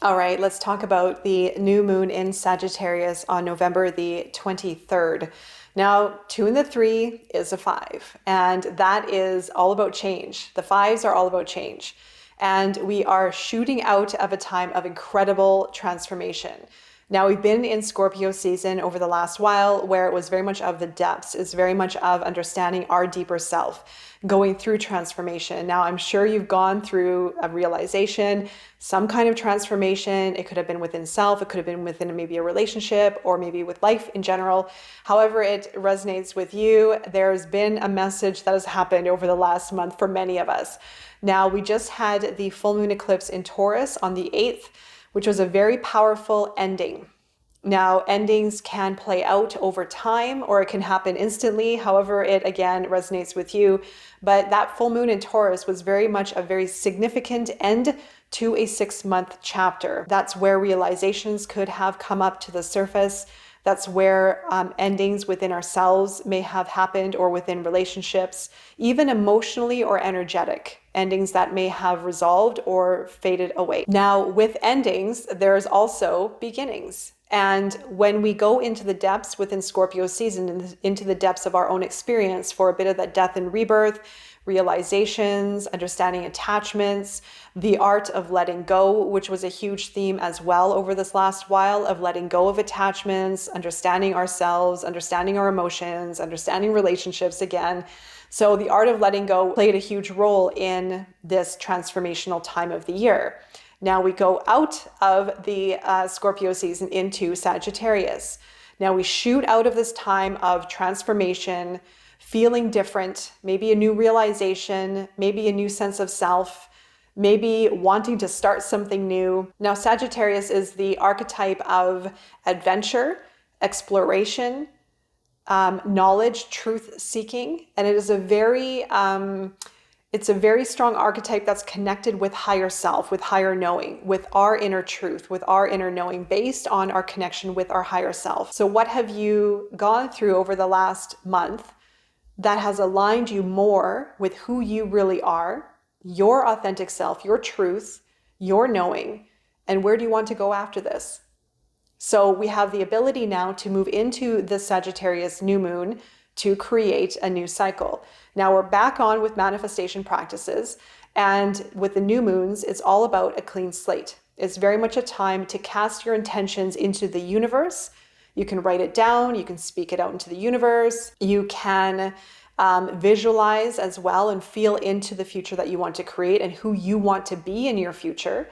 All right, let's talk about the new moon in Sagittarius on November the 23rd. Now, 2 and the 3 is a 5, and that is all about change. The 5s are all about change. And we are shooting out of a time of incredible transformation. Now, we've been in Scorpio season over the last while where it was very much of the depths. It's very much of understanding our deeper self, going through transformation. Now, I'm sure you've gone through a realization, some kind of transformation. It could have been within self. It could have been within maybe a relationship or maybe with life in general. However it resonates with you, there's been a message that has happened over the last month for many of us. Now, we just had the full moon eclipse in Taurus on the 8th, which was a very powerful ending. Now, endings can play out over time or it can happen instantly, however it again resonates with you. But that full moon in Taurus was very much a very significant end to a 6-month chapter. That's where realizations could have come up to the surface. That's where endings within ourselves may have happened or within relationships, even emotionally or energetic endings that may have resolved or faded away. Now, with endings, there's also beginnings. And when we go into the depths within Scorpio season, into the depths of our own experience for a bit of that death and rebirth, realizations, understanding attachments, the art of letting go, which was a huge theme as well over this last while, of letting go of attachments, understanding ourselves, understanding our emotions, understanding relationships again. So the art of letting go played a huge role in this transformational time of the year. Now we go out of the Scorpio season into Sagittarius. Now we shoot out of this time of transformation, feeling different, maybe a new realization, maybe a new sense of self, maybe wanting to start something new. Now, Sagittarius is the archetype of adventure, exploration, knowledge, truth seeking, and it is a very strong archetype that's connected with higher self, with higher knowing, with our inner truth, with our inner knowing based on our connection with our higher self. So what have you gone through over the last month that has aligned you more with who you really are, your authentic self, your truth, your knowing, and where do you want to go after this? So we have the ability now to move into the Sagittarius new moon to create a new cycle. Now we're back on with manifestation practices, and with the new moons, it's all about a clean slate. It's very much a time to cast your intentions into the universe. You can write it down, you can speak it out into the universe, you can visualize as well and feel into the future that you want to create and who you want to be in your future,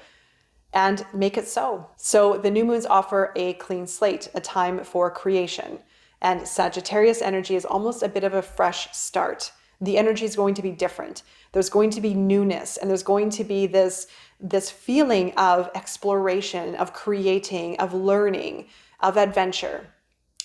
and make it so. So the new moons offer a clean slate, a time for creation. And Sagittarius energy is almost a bit of a fresh start. The energy is going to be different. There's going to be newness, and there's going to be this feeling of exploration, of creating, of learning, of adventure.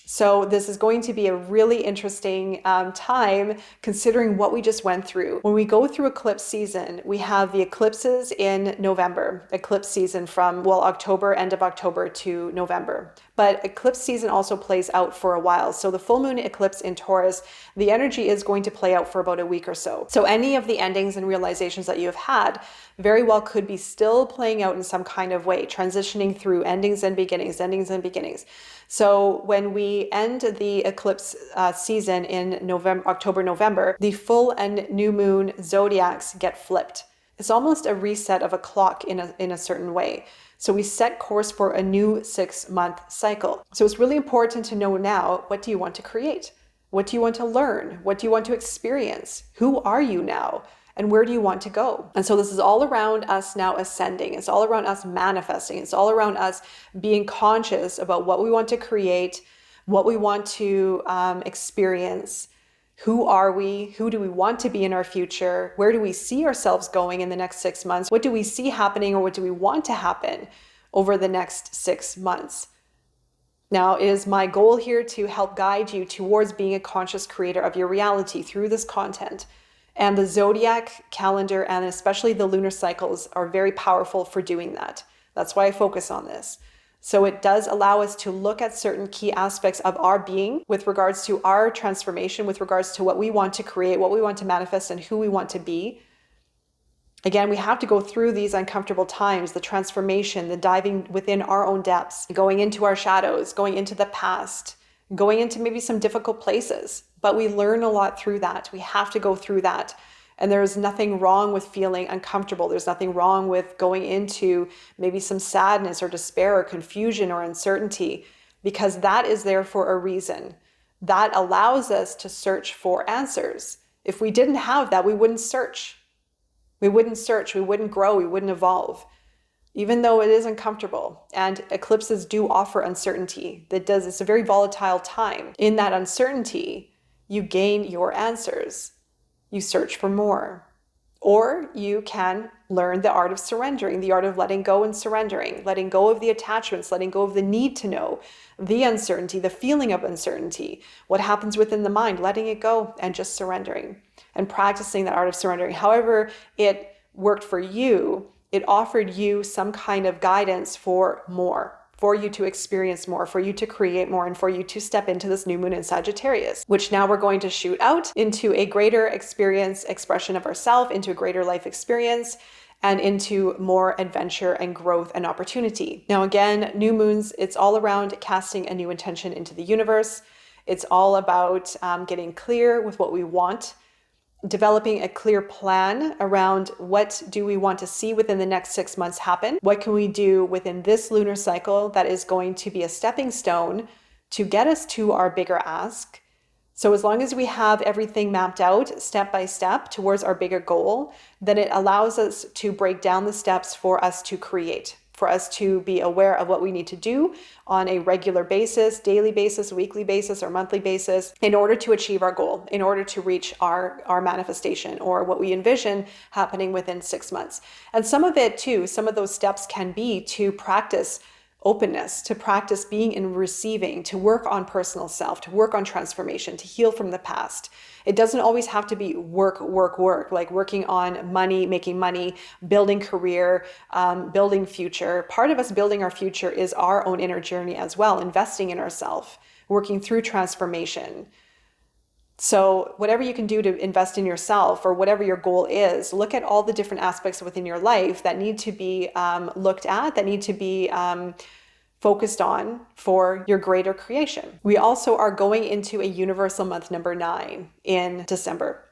So this is going to be a really interesting time considering what we just went through. When we go through eclipse season, we have the eclipses in November, eclipse season from, October, end of October to November. But eclipse season also plays out for a while. So the full moon eclipse in Taurus, the energy is going to play out for about a week or so. So any of the endings and realizations that you have had very well could be still playing out in some kind of way, transitioning through endings and beginnings, endings and beginnings. So when we end the eclipse season in October, November, the full and new moon zodiacs get flipped. It's almost a reset of a clock in a certain way. So we set course for a new 6-month cycle. So it's really important to know now, what do you want to create? What do you want to learn? What do you want to experience? Who are you now? And where do you want to go? And so this is all around us now ascending. It's all around us manifesting. It's all around us being conscious about what we want to create, what we want to experience. Who are we? Who do we want to be in our future? Where do we see ourselves going in the next 6 months? What do we see happening, or what do we want to happen over the next 6 months? Now, it is my goal here to help guide you towards being a conscious creator of your reality through this content. And the zodiac calendar, and especially the lunar cycles, are very powerful for doing that. That's why I focus on this. So it does allow us to look at certain key aspects of our being with regards to our transformation, with regards to what we want to create, what we want to manifest, and who we want to be. Again, we have to go through these uncomfortable times, the transformation, the diving within our own depths, going into our shadows, going into the past, going into maybe some difficult places. But we learn a lot through that. We have to go through that. And there's nothing wrong with feeling uncomfortable. There's nothing wrong with going into maybe some sadness or despair or confusion or uncertainty, because that is there for a reason. That allows us to search for answers. If we didn't have that, we wouldn't search. We wouldn't search, we wouldn't grow, we wouldn't evolve, even though it is uncomfortable. And eclipses do offer uncertainty. It's a very volatile time. In that uncertainty, you gain your answers. You search for more. Or you can learn the art of surrendering, the art of letting go and surrendering, letting go of the attachments, letting go of the need to know, the uncertainty, the feeling of uncertainty, what happens within the mind, letting it go and just surrendering and practicing that art of surrendering. However it worked for you, it offered you some kind of guidance for more, for you to experience more, for you to create more, and for you to step into this new moon in Sagittarius, which now we're going to shoot out into a greater experience, expression of ourselves, into a greater life experience, and into more adventure and growth and opportunity. Now, again, new moons, it's all around casting a new intention into the universe. It's all about getting clear with what we want, developing a clear plan around what do we want to see within the next 6 months happen. What can we do within this lunar cycle that is going to be a stepping stone to get us to our bigger ask? So as long as we have everything mapped out step by step towards our bigger goal, then it allows us to break down the steps for us to create, for us to be aware of what we need to do on a regular basis, daily basis, weekly basis, or monthly basis in order to achieve our goal, in order to reach our manifestation or what we envision happening within 6 months. And some of it too, some of those steps can be to practice openness, to practice being in receiving, to work on personal self, to work on transformation, to heal from the past. It doesn't always have to be work, like working on money, making money, building career, building future. Part of us building our future is our own inner journey as well, investing in ourselves, working through transformation. So whatever you can do to invest in yourself or whatever your goal is, look at all the different aspects within your life that need to be looked at, that need to be focused on for your greater creation. We also are going into a universal month number 9 in December.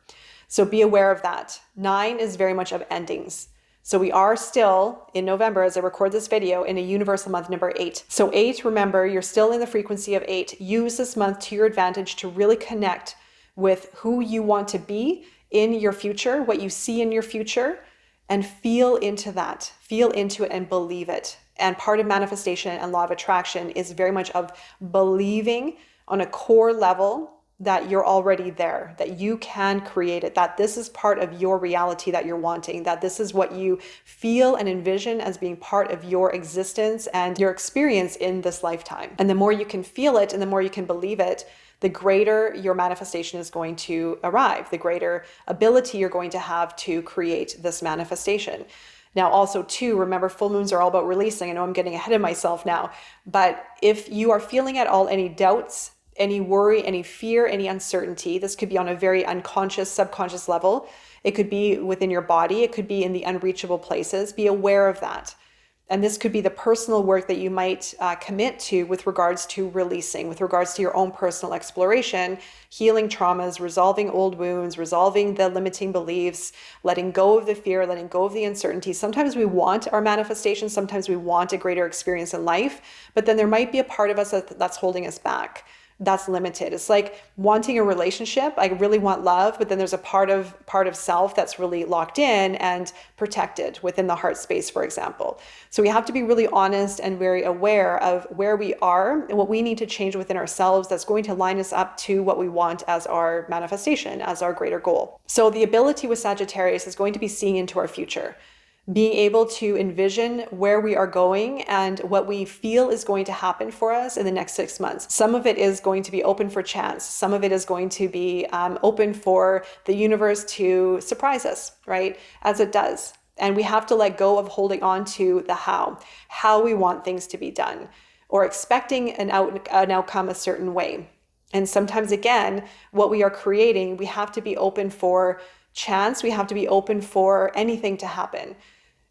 So be aware of that. 9 is very much of endings. So we are still in November, as I record this video, in a universal month number 8. So 8, remember, you're still in the frequency of 8. Use this month to your advantage to really connect with who you want to be in your future, what you see in your future, and feel into that, feel into it and believe it. And part of manifestation and law of attraction is very much of believing on a core level that you're already there, that you can create it, that this is part of your reality that you're wanting, that this is what you feel and envision as being part of your existence and your experience in this lifetime. And the more you can feel it and the more you can believe it, the greater your manifestation is going to arrive, the greater ability you're going to have to create this manifestation. Now, also too, remember, full moons are all about releasing. I know I'm getting ahead of myself now, but if you are feeling at all any doubts, any worry, any fear, any uncertainty, this could be on a very unconscious, subconscious level. It could be within your body. It could be in the unreachable places. Be aware of that. And this could be the personal work that you might commit to with regards to releasing, with regards to your own personal exploration, healing traumas, resolving old wounds, resolving the limiting beliefs, letting go of the fear, letting go of the uncertainty. Sometimes we want our manifestation. Sometimes we want a greater experience in life, but then there might be a part of us that's holding us back. That's limited. It's like wanting a relationship. I really want love, but then there's a part of self that's really locked in and protected within the heart space, for example. So we have to be really honest and very aware of where we are and what we need to change within ourselves that's going to line us up to what we want as our manifestation, as our greater goal. So the ability with Sagittarius is going to be seeing into our future, being able to envision where we are going and what we feel is going to happen for us in the next 6 months. Some of it is going to be open for chance. Some of it is going to be open for the universe to surprise us, right? As it does. And we have to let go of holding on to the how we want things to be done, or expecting an outcome a certain way. And sometimes, again, what we are creating, we have to be open for chance. We have to be open for anything to happen.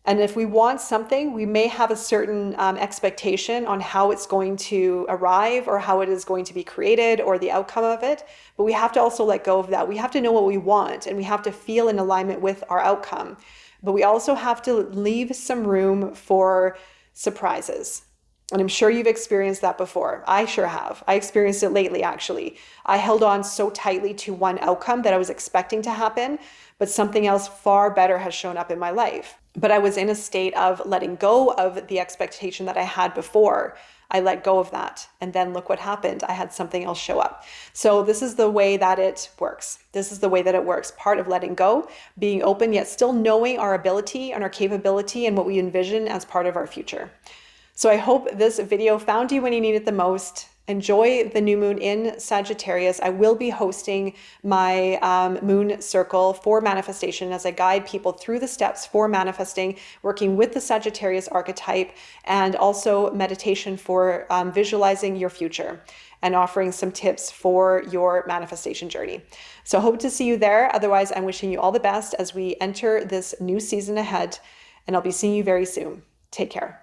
And if we want something, we may have a certain expectation on how it's going to arrive or how it is going to be created or the outcome of it. But we have to also let go of that. We have to know what we want, and we have to feel in alignment with our outcome. But we also have to leave some room for surprises. And I'm sure you've experienced that before. I sure have. I experienced it lately, actually. I held on so tightly to one outcome that I was expecting to happen, but something else far better has shown up in my life. But I was in a state of letting go of the expectation that I had before. I let go of that. And then look what happened. I had something else show up. So this is the way that it works. This is the way that it works. Part of letting go, being open, yet still knowing our ability and our capability and what we envision as part of our future. So I hope this video found you when you need it the most. Enjoy the new moon in Sagittarius. I will be hosting my moon circle for manifestation as I guide people through the steps for manifesting, working with the Sagittarius archetype, and also meditation for visualizing your future and offering some tips for your manifestation journey. So hope to see you there. Otherwise, I'm wishing you all the best as we enter this new season ahead, and I'll be seeing you very soon. Take care.